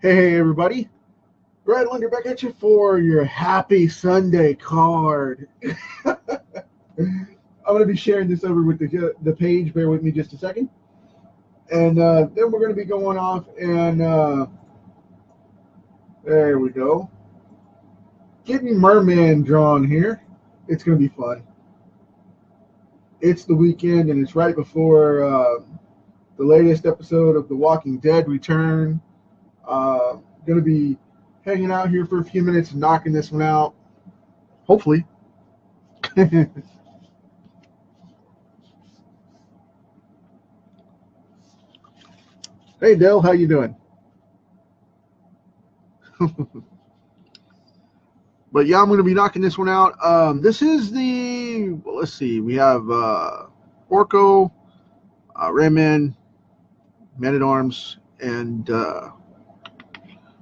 Hey everybody, Brad Linder back at you for your Happy Sunday card. I'm going to be sharing this over with the page. Bear with me just a second. And then we're going to be going off and there we go. Getting Mer-Man drawn here. It's going to be fun. It's the weekend and it's right before the latest episode of The Walking Dead return. Going to be hanging out here for a few minutes and knocking this one out. Hopefully. Hey Dale, how you doing? But yeah, I'm going to be knocking this one out. This is let's see, we have Orko, Rayman, Man-at-Arms, and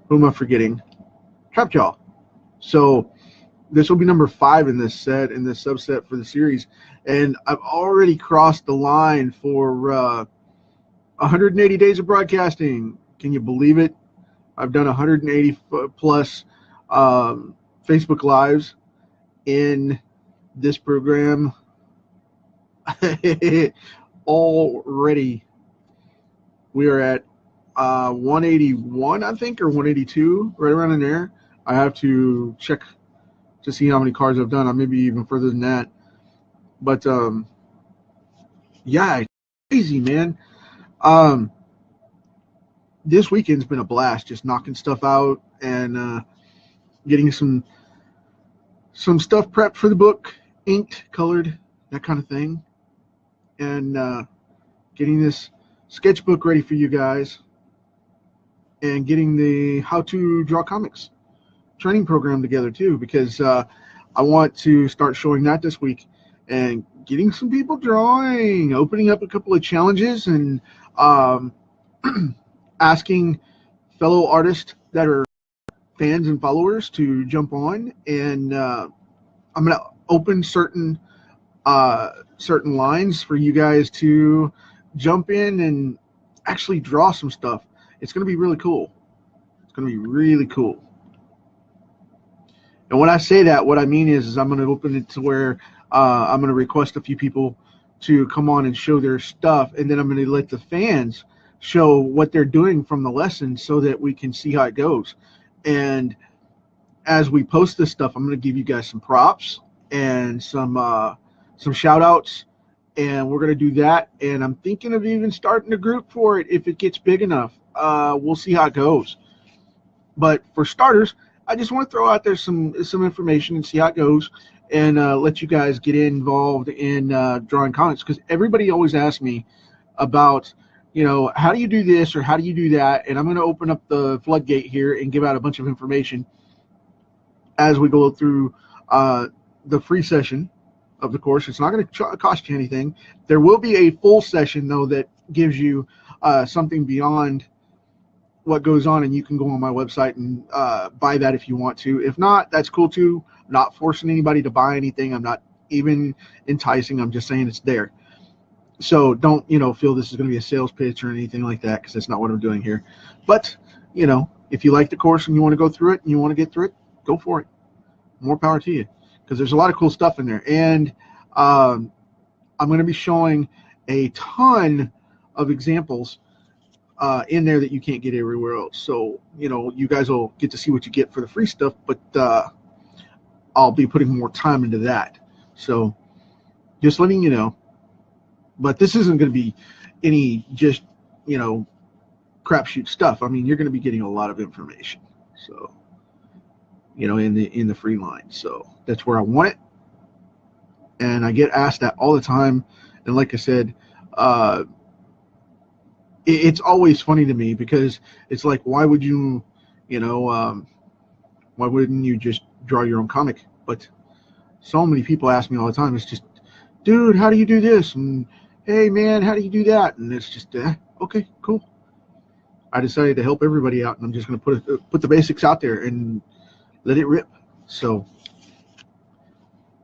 who am I forgetting? Trapjaw. So this will be number 5 in this set, in this subset for the series. And I've already crossed the line for 180 days of broadcasting. Can you believe it? I've done 180 plus Facebook Lives in this program already. We are at 181, I think, or 182, right around in there. I have to check to see how many cards I've done. I may be even further than that. But, yeah, crazy, man. This weekend's been a blast, just knocking stuff out and getting some stuff prepped for the book, inked, colored, that kind of thing, and getting this sketchbook ready for you guys, and getting the how to draw comics training program together too, because I want to start showing that this week and getting some people drawing, opening up a couple of challenges, and asking fellow artists that are fans and followers to jump on, and I'm going to open certain lines for you guys to jump in and actually draw some stuff. It's going to be really cool. It's going to be really cool. And when I say that, what I mean is I'm going to open it to where I'm going to request a few people to come on and show their stuff, and then I'm going to let the fans show what they're doing from the lesson so that we can see how it goes. And as we post this stuff, I'm going to give you guys some props and some shout outs, and we're going to do that. And I'm thinking of even starting a group for it if it gets big enough. We'll see how it goes. But for starters, I just want to throw out there some information and see how it goes, and let you guys get involved in drawing comics, because everybody always asks me about, how do you do this or how do you do that? And I'm going to open up the floodgate here and give out a bunch of information as we go through the free session of the course. It's not going to cost you anything. There will be a full session, though, that gives you something beyond what goes on, and you can go on my website and buy that if you want to. If not, that's cool too. I'm not forcing anybody to buy anything. I'm not even enticing. I'm just saying it's there. So don't, feel this is going to be a sales pitch or anything like that, because that's not what I'm doing here. But, if you like the course and you want to go through it and you want to get through it, go for it. More power to you, because there's a lot of cool stuff in there. And I'm going to be showing a ton of examples in there that you can't get everywhere else. So, you guys will get to see what you get for the free stuff, but I'll be putting more time into that. So just letting you know. But this isn't going to be any just, crapshoot stuff. I mean, you're going to be getting a lot of information. So, in the free line. So that's where I want it. And I get asked that all the time. And like I said, it's always funny to me, because it's like, why would you, why wouldn't you just draw your own comic? But so many people ask me all the time. It's just, dude, how do you do this? And hey, man, how do you do that? And it's just, okay, cool. I decided to help everybody out, and I'm just going to put the basics out there and let it rip. So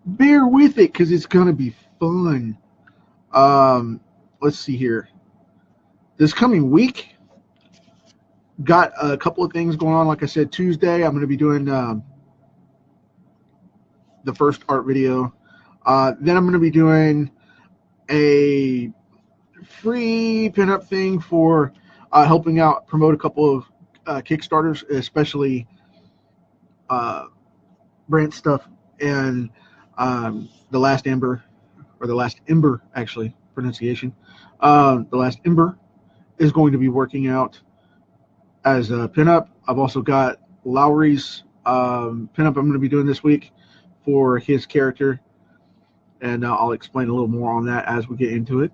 bear with it, because it's going to be fun. Let's see here. This coming week, got a couple of things going on. Like I said, Tuesday I'm going to be doing the first art video. Then I'm going to be doing a free pinup thing for helping out promote a couple of Kickstarters, especially Brant stuff and the Last Ember, or the Last Ember, actually, pronunciation. The Last Ember is going to be working out as a pinup. I've also got Lowry's pinup I'm going to be doing this week for his character, and I'll explain a little more on that as we get into it.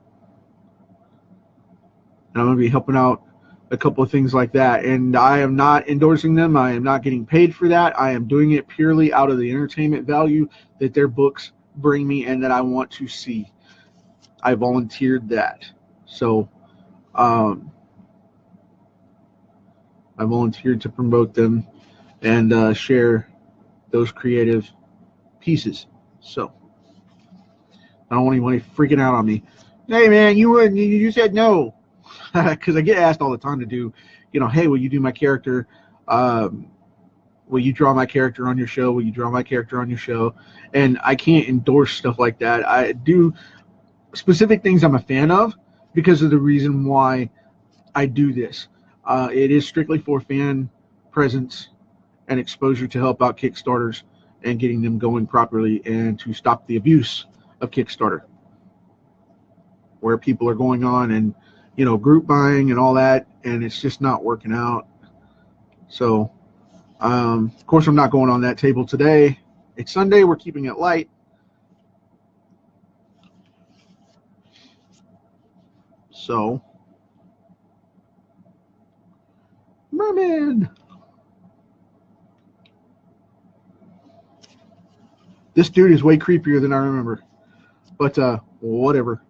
And I'm going to be helping out a couple of things like that, and I am not endorsing them. I am not getting paid for that. I am doing it purely out of the entertainment value that their books bring me and that I want to see. I volunteered that, so I volunteered to promote them and share those creative pieces. So I don't want anybody freaking out on me. Hey man, you said no. Because I get asked all the time to do, hey, will you do my character? Will you draw my character on your show? Will you draw my character on your show? And I can't endorse stuff like that. I do specific things I'm a fan of because of the reason why I do this. It is strictly for fan presence and exposure to help out Kickstarters and getting them going properly and to stop the abuse of Kickstarter, where people are going on and group buying and all that, and it's just not working out. So of course I'm not going on that table today. It's Sunday, we're keeping it light. So Mer-Man, this dude is way creepier than I remember, but whatever.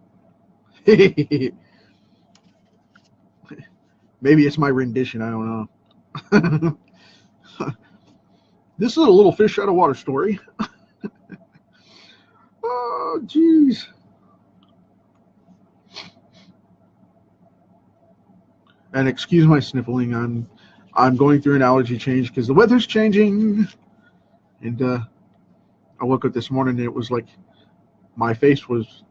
Maybe it's my rendition, I don't know. This is a little fish out of water story. Oh, jeez. And excuse my sniffling. I'm going through an allergy change because the weather's changing. And I woke up this morning and it was like my face was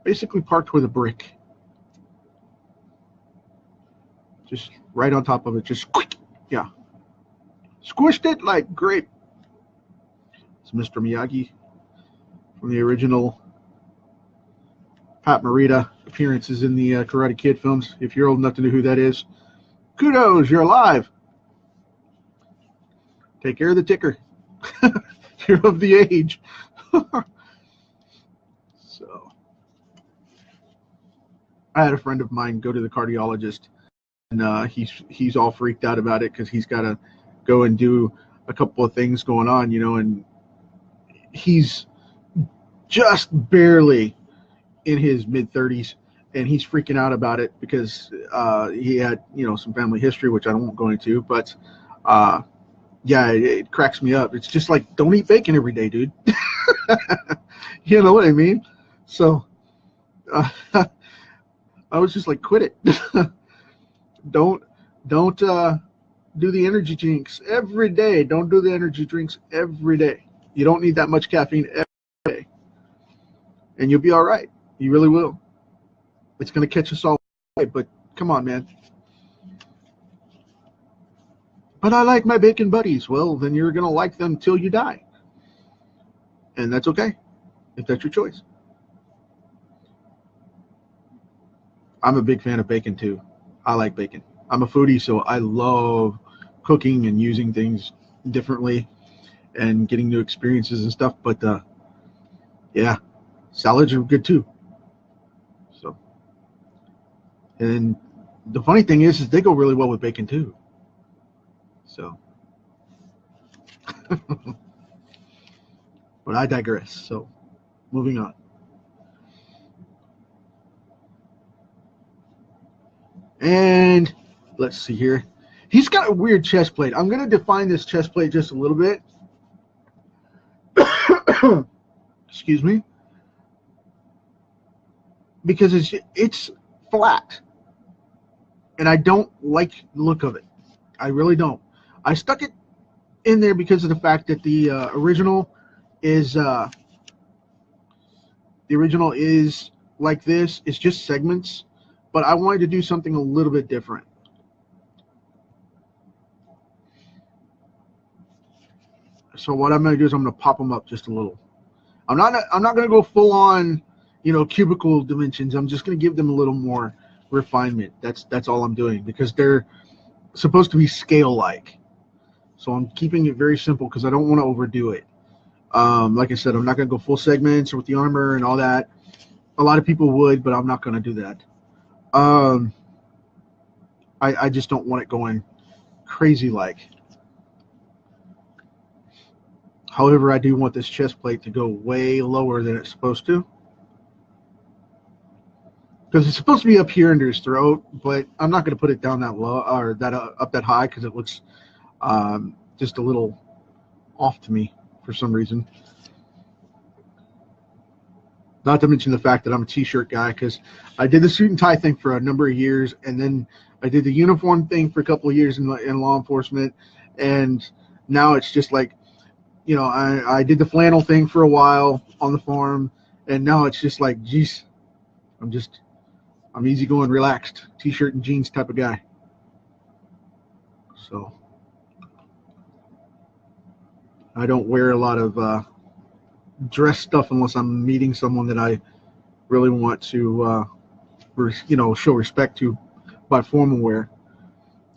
basically parked with a brick. Just right on top of it, just quick, yeah. Squished it like grape. It's Mr. Miyagi from the original Pat Morita appearances in the Karate Kid films. If you're old enough to know who that is, kudos, you're alive. Take care of the ticker. You're of the age. So, I had a friend of mine go to the cardiologist, and he's all freaked out about it because he's got to go and do a couple of things going on, and he's just barely in his mid-30s, and he's freaking out about it because he had some family history, which I won't go into, but yeah, it cracks me up. It's just like, don't eat bacon every day, dude. You know what I mean? So I was just like, quit it. Don't do the energy drinks every day. Don't do the energy drinks every day. You don't need that much caffeine every day, and you'll be all right. You really will. It's going to catch us all away, but come on, man. But I like my bacon buddies. Well, then you're going to like them till you die. And that's okay, if that's your choice. I'm a big fan of bacon, too. I like bacon. I'm a foodie, so I love cooking and using things differently and getting new experiences and stuff. But, yeah, salads are good, too. So, and the funny thing is they go really well with bacon, too. So, but I digress. So, moving on. And let's see here. He's got a weird chest plate. I'm going to define this chest plate just a little bit. Excuse me. Because it's flat. And I don't like the look of it. I really don't. I stuck it in there because of the fact that is the original is like this. It's just segments, but I wanted to do something a little bit different. So what I'm going to do is I'm going to pop them up just a little. I'm not going to go full on, cubicle dimensions. I'm just going to give them a little more refinement. That's all I'm doing, because they're supposed to be scale like. So I'm keeping it very simple because I don't want to overdo it. Like I said, I'm not going to go full segments with the armor and all that. A lot of people would, but I'm not going to do that. I just don't want it going crazy like. However, I do want this chest plate to go way lower than it's supposed to, because it's supposed to be up here under his throat, but I'm not going to put it down that low or that up that high, because it looks just a little off to me for some reason. Not to mention the fact that I'm a t-shirt guy, because I did the suit and tie thing for a number of years, and then I did the uniform thing for a couple of years in law enforcement, and now it's just like, I did the flannel thing for a while on the farm, and now it's just like, geez, I'm easygoing, relaxed, t-shirt and jeans type of guy. So I don't wear a lot of dress stuff unless I'm meeting someone that I really want to, show respect to by formal wear.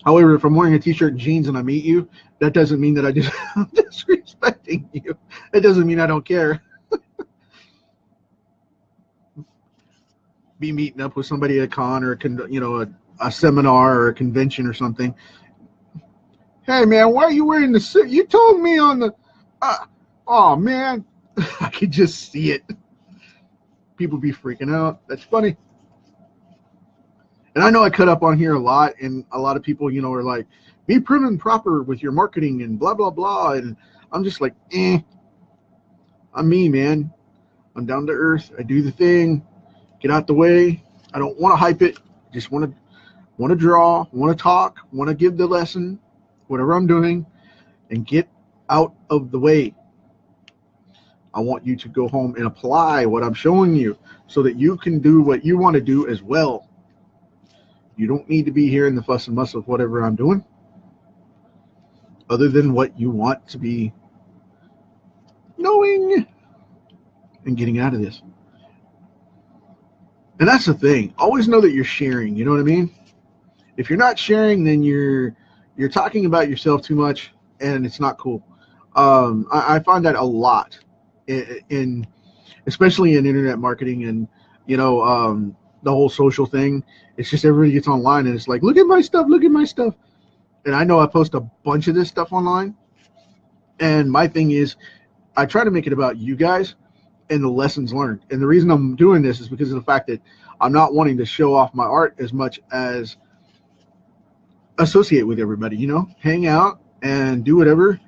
However, if I'm wearing a t-shirt and jeans and I meet you, that doesn't mean that I'm disrespecting you. It doesn't mean I don't care. Be meeting up with somebody at a con or a seminar or a convention or something. Hey man, why are you wearing the suit? You told me on the. Oh man, I could just see it. People be freaking out. That's funny. And I know I cut up on here a lot, and a lot of people, are like, be prim and proper with your marketing and blah, blah, blah. And I'm just like, I'm me, man. I'm down to earth. I do the thing. Get out the way. I don't want to hype it. I just want to draw, want to talk, want to give the lesson, whatever I'm doing, and get out of the way. I want you to go home and apply what I'm showing you so that you can do what you want to do as well. You don't need to be hearing the fuss and muss of whatever I'm doing, other than what you want to be knowing and getting out of this. And that's the thing. Always know that you're sharing. You know what I mean? If you're not sharing, then you're talking about yourself too much, and it's not cool. I find that a lot, in especially in internet marketing and the whole social thing. It's just everybody gets online and it's like, look at my stuff, look at my stuff. And I know I post a bunch of this stuff online, and my thing is I try to make it about you guys and the lessons learned. And the reason I'm doing this is because of the fact that I'm not wanting to show off my art as much as associate with everybody, hang out and do whatever,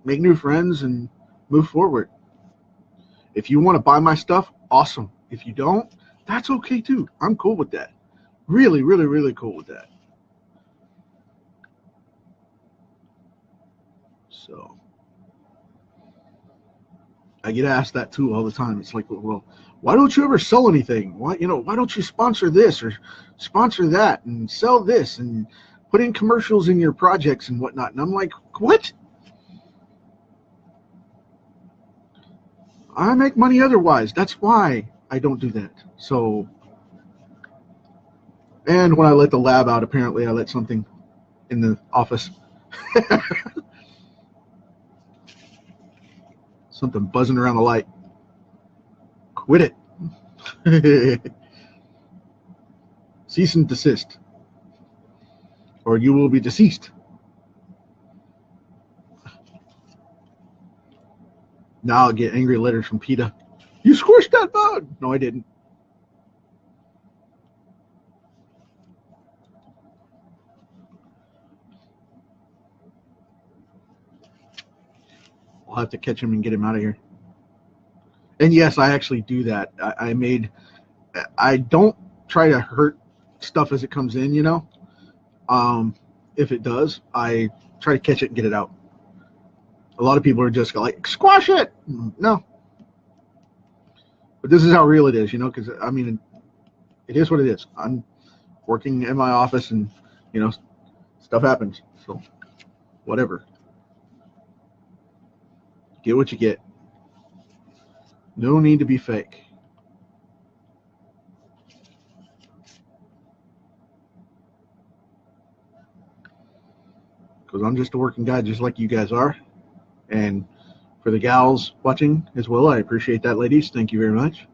make new friends and move forward. If you want to buy my stuff, awesome. If you don't, that's okay too. I'm cool with that. Really, really, really cool with that. So I get asked that too all the time. It's like, well, why don't you ever sell anything? Why don't you sponsor this or sponsor that and sell this and put in commercials in your projects and whatnot? And I'm like, what? I make money otherwise. That's why I don't do that. So, and when I let the lab out, apparently I let something in the office. Something buzzing around the light. Quit it. Cease and desist, or you will be deceased. Now I'll get angry letters from PETA. You squished that bug. No, I didn't. I'll have to catch him and get him out of here. And yes, I actually do that. I don't try to hurt stuff as it comes in, if it does, I try to catch it and get it out. A lot of people are just like, squash it. No. But this is how real it is, you know, because, I mean, it is what it is. I'm working in my office and, you know, stuff happens. So, whatever. Get what you get. No need to be fake. Because I'm just a working guy just like you guys are. And for the gals watching as well, I appreciate that, ladies. Thank you very much.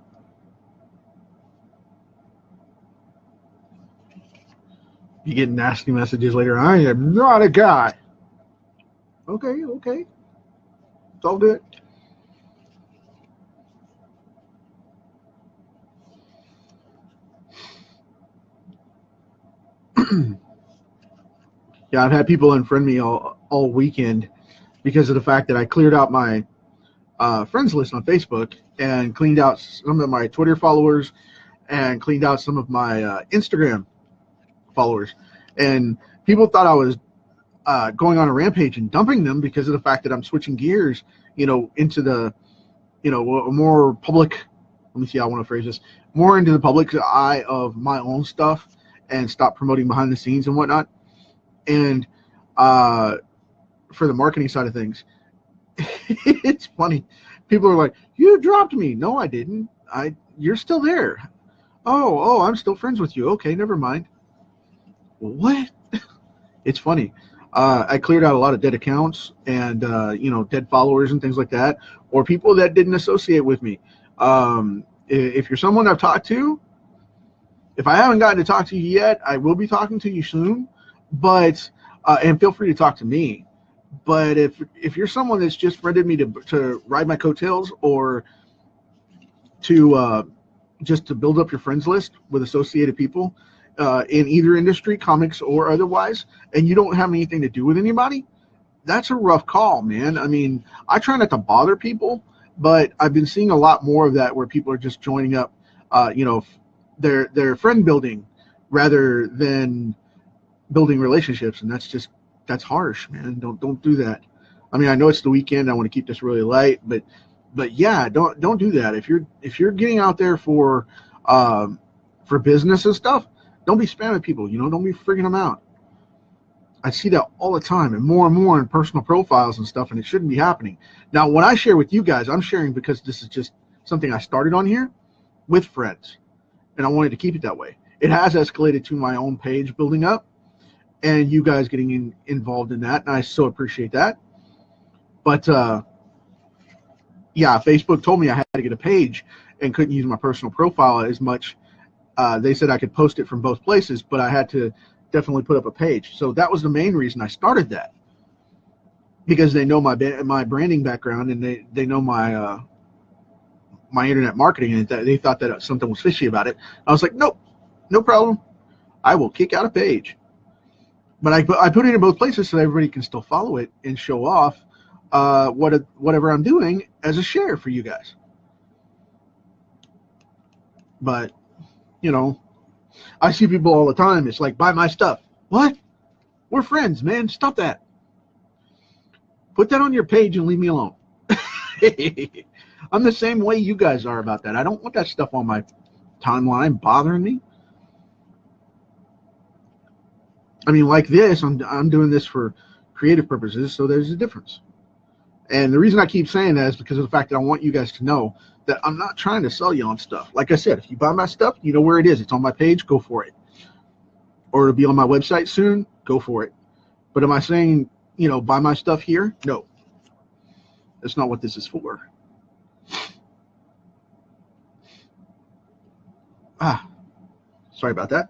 You get nasty messages later. I am not a guy. Okay. It's all good. Yeah, I've had people unfriend me all weekend because of the fact that I cleared out my friends list on Facebook and cleaned out some of my Twitter followers and cleaned out some of my Instagram followers. And people thought I was going on a rampage and dumping them because of the fact that I'm switching gears, you know, into the, you know, more public. Let me see how I want to phrase this. More into the public eye of my own stuff and stop promoting behind the scenes and whatnot. And for the marketing side of things, it's funny. People are like, "You dropped me." No, I didn't. You're still there. Oh, I'm still friends with you. Okay, never mind. What? It's funny. I cleared out a lot of dead accounts and you know, dead followers and things like that, or people that didn't associate with me. If you're someone I've talked to, if I haven't gotten to talk to you yet, I will be talking to you soon. But and feel free to talk to me. But if you're someone that's just friended me to ride my coattails or to just to build up your friends list with associated people in either industry, comics or otherwise, and you don't have anything to do with anybody, that's a rough call, man. I mean, I try not to bother people, but I've been seeing a lot more of that where people are just joining up, you know, their friend building rather than building relationships, and that's harsh, man. Don't do that. I mean, I know it's the weekend. I want to keep this really light, but yeah, don't do that. If you're getting out there for business and stuff, don't be spamming people. You know, don't be freaking them out. I see that all the time and more in personal profiles and stuff, and it shouldn't be happening. Now, when I share with you guys, I'm sharing because this is just something I started on here with friends, and I wanted to keep it that way. It has escalated to my own page building up, and you guys getting involved in that, and I so appreciate that. But yeah, Facebook told me I had to get a page and couldn't use my personal profile as much. They said I could post it from both places, but I had to definitely put up a page. So that was the main reason I started that, because they know my branding background, and they know my my internet marketing, and they thought that something was fishy about it. I was like, nope, no problem. I will kick out a page. But I put it in both places so everybody can still follow it and show off whatever I'm doing as a share for you guys. But, you know, I see people all the time. It's like, buy my stuff. What? We're friends, man. Stop that. Put that on your page and leave me alone. I'm the same way you guys are about that. I don't want that stuff on my timeline bothering me. I mean, like this, I'm doing this for creative purposes, so there's a difference. And the reason I keep saying that is because of the fact that I want you guys to know that I'm not trying to sell you on stuff. Like I said, if you buy my stuff, you know where it is. It's on my page, go for it. Or it'll be on my website soon, go for it. But am I saying, you know, buy my stuff here? No. That's not what this is for. Sorry about that.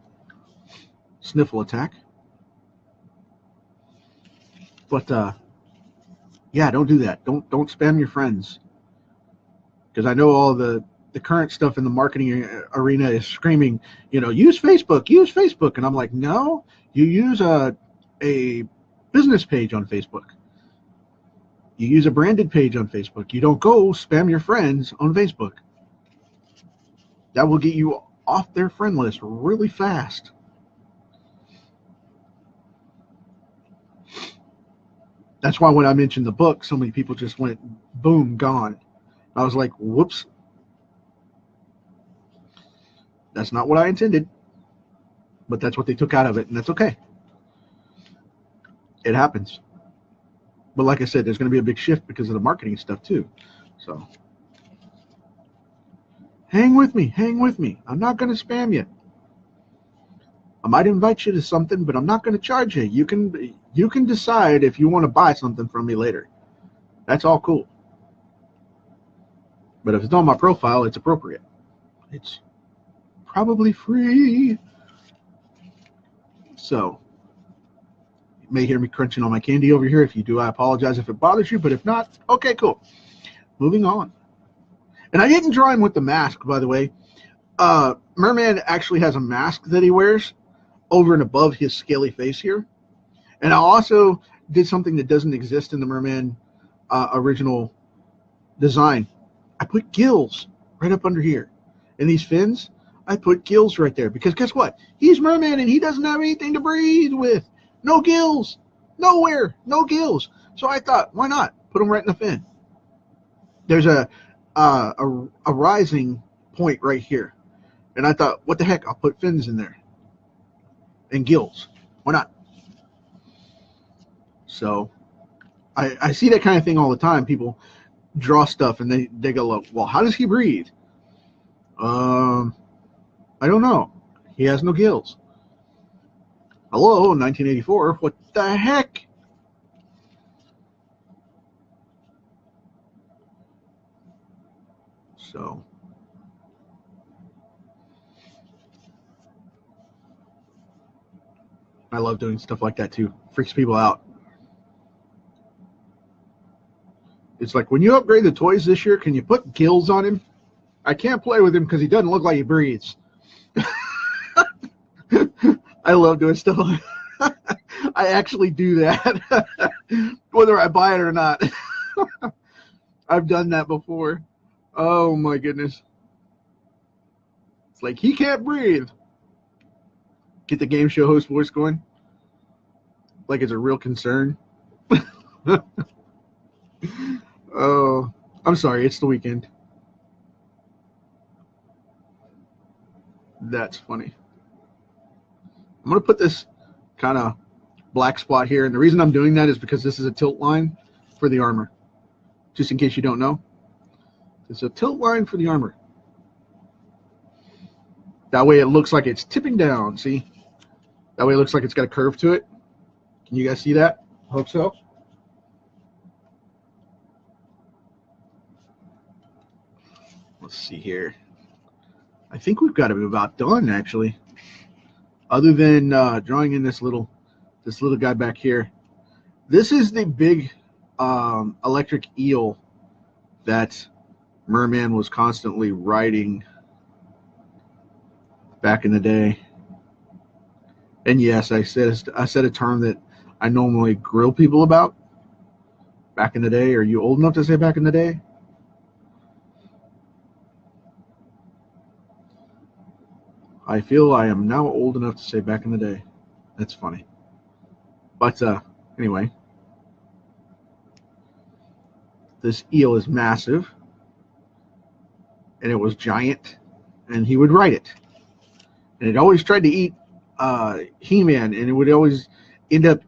Sniffle attack. But yeah, don't do that. Don't spam your friends, because I know all the current stuff in the marketing arena is screaming, you know, use Facebook, and I'm like, no, you use a business page on Facebook. You use a branded page on Facebook. You don't go spam your friends on Facebook. That will get you off their friend list really fast. That's why when I mentioned the book, so many people just went, boom, gone. I was like, whoops. That's not what I intended. But that's what they took out of it, and that's okay. It happens. But like I said, there's going to be a big shift because of the marketing stuff too. So hang with me. Hang with me. I'm not going to spam you. I might invite you to something, but I'm not going to charge you. You can decide if you want to buy something from me later. That's all cool. But if it's on my profile, it's appropriate. It's probably free. So you may hear me crunching on my candy over here. If you do, I apologize if it bothers you. But if not, okay, cool. Moving on. And I didn't draw him with the mask, by the way. Mer-Man actually has a mask that he wears over and above his scaly face here. And I also did something that doesn't exist in the Mer-Man original design. I put gills right up under here. And these fins, I put gills right there. Because guess what? He's Mer-Man and he doesn't have anything to breathe with. No gills. Nowhere. No gills. So I thought, why not? Put them right in the fin. There's a rising point right here. And I thought, what the heck? I'll put fins in there. And gills. Why not? So I see that kind of thing all the time. People draw stuff and they go, well, how does he breathe? I don't know. He has no gills. Hello, 1984. What the heck? So I love doing stuff like that too. Freaks people out. It's like, when you upgrade the toys this year, can you put gills on him? I can't play with him because he doesn't look like he breathes. I love doing stuff like that. I actually do that, whether I buy it or not. I've done that before. Oh my goodness. It's like, he can't breathe. Get the game show host voice going. Like it's a real concern. Oh, I'm sorry. It's the weekend. That's funny. I'm going to put this kind of black spot here. And the reason I'm doing that is because this is a tilt line for the armor. Just in case you don't know. It's a tilt line for the armor. That way it looks like it's tipping down. See? That way it looks like it's got a curve to it. Can you guys see that? Hope so. Let's see here. I think we've got to be about done, actually. Other than drawing in this little guy back here. This is the big electric eel that Mer-Man was constantly riding back in the day. And yes, I said a term that I normally grill people about. Back in the day. Are you old enough to say back in the day? I feel I am now old enough to say back in the day. That's funny. But anyway, this eel is massive, and it was giant, and he would ride it. And it always tried to eat He-Man, and it would always end up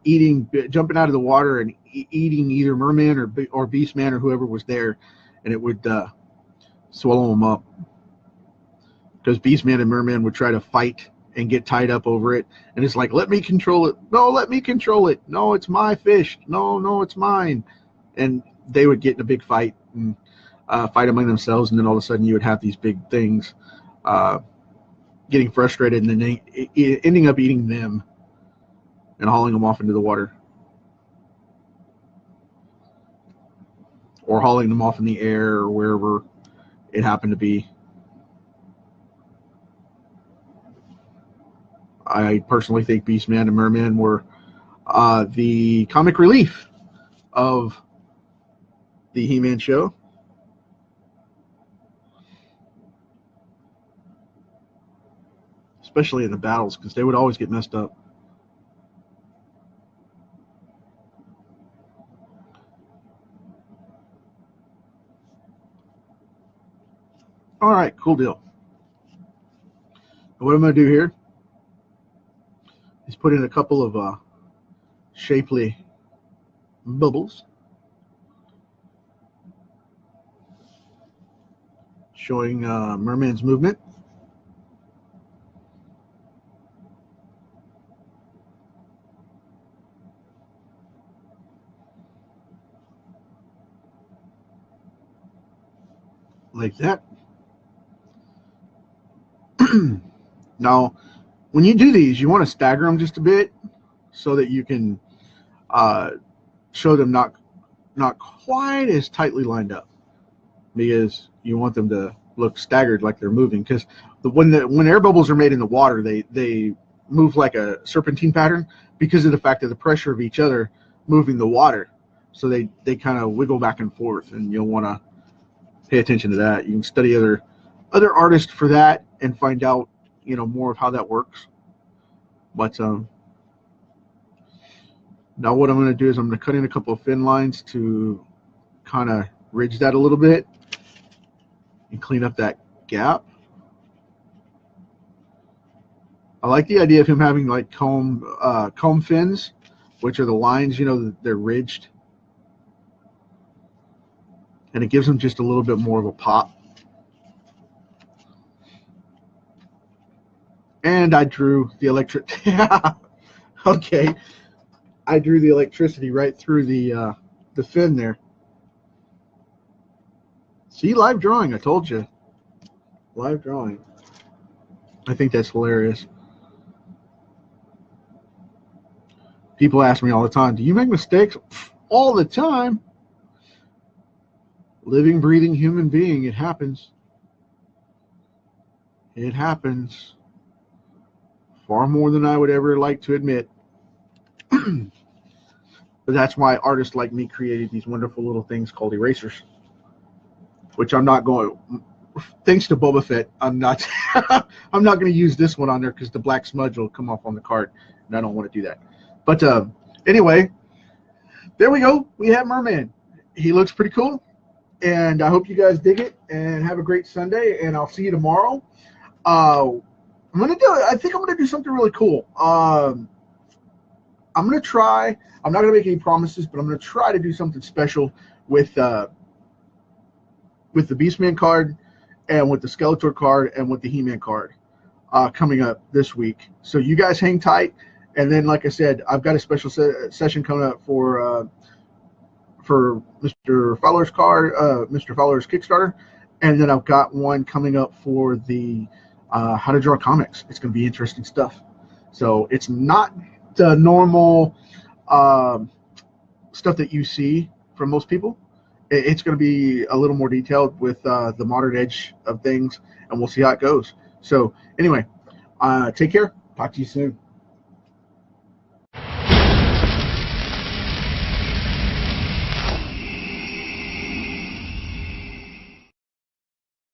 jumping out of the water and eating either Mer-Man or Beast-Man or whoever was there, and it would swallow him up. Because Beast-Man and Mer-Man would try to fight and get tied up over it. And it's like, let me control it. No, let me control it. No, it's my fish. No, it's mine. And they would get in a big fight and fight among themselves. And then all of a sudden you would have these big things getting frustrated and then ending up eating them and hauling them off into the water. Or hauling them off in the air or wherever it happened to be. I personally think Beast-Man and Mer-Man were the comic relief of the He-Man show. Especially in the battles, because they would always get messed up. All right, cool deal. What I'm going to do here is put in a couple of shapely bubbles, showing Mer-Man's movement. Like that. Now, when you do these, you want to stagger them just a bit so that you can show them not quite as tightly lined up, because you want them to look staggered, like they're moving. Because when air bubbles are made in the water, they move like a serpentine pattern because of the fact of the pressure of each other moving the water. So they kind of wiggle back and forth, and you'll want to pay attention to that. You can study other artists for that and find out, more of how that works. But now what I'm going to do is I'm going to cut in a couple of fin lines to kind of ridge that a little bit and clean up that gap. I like the idea of him having like comb fins, which are the lines, they're ridged, and it gives them just a little bit more of a pop. And I drew the okay, I drew the electricity right through the fin there. See, live drawing, I told you. Live drawing. I think that's hilarious. People ask me all the time, do you make mistakes? All the time. Living, breathing human being, it happens. It happens. Far more than I would ever like to admit. But that's why artists like me created these wonderful little things called erasers, which I'm not going, thanks to Boba Fett, I'm not I'm not going to use this one on there because the black smudge will come off on the card, and I don't want to do that. But anyway, there we go. We have Mer-Man. He looks pretty cool, and I hope you guys dig it, and have a great Sunday, and I'll see you tomorrow. I'm going to do it. I think I'm going to do something really cool. I'm going to try. I'm not going to make any promises, but I'm going to try to do something special with the Beastman card, and with the Skeletor card, and with the He-Man card coming up this week. So you guys hang tight. And then, like I said, I've got a special session coming up for Mr. Fowler's card, Mr. Fowler's Kickstarter. And then I've got one coming up for the How to Draw Comics. It's going to be interesting stuff. So it's not the normal stuff that you see from most people. It's going to be a little more detailed with the modern edge of things, and we'll see how it goes. So anyway, take care. Talk to you soon.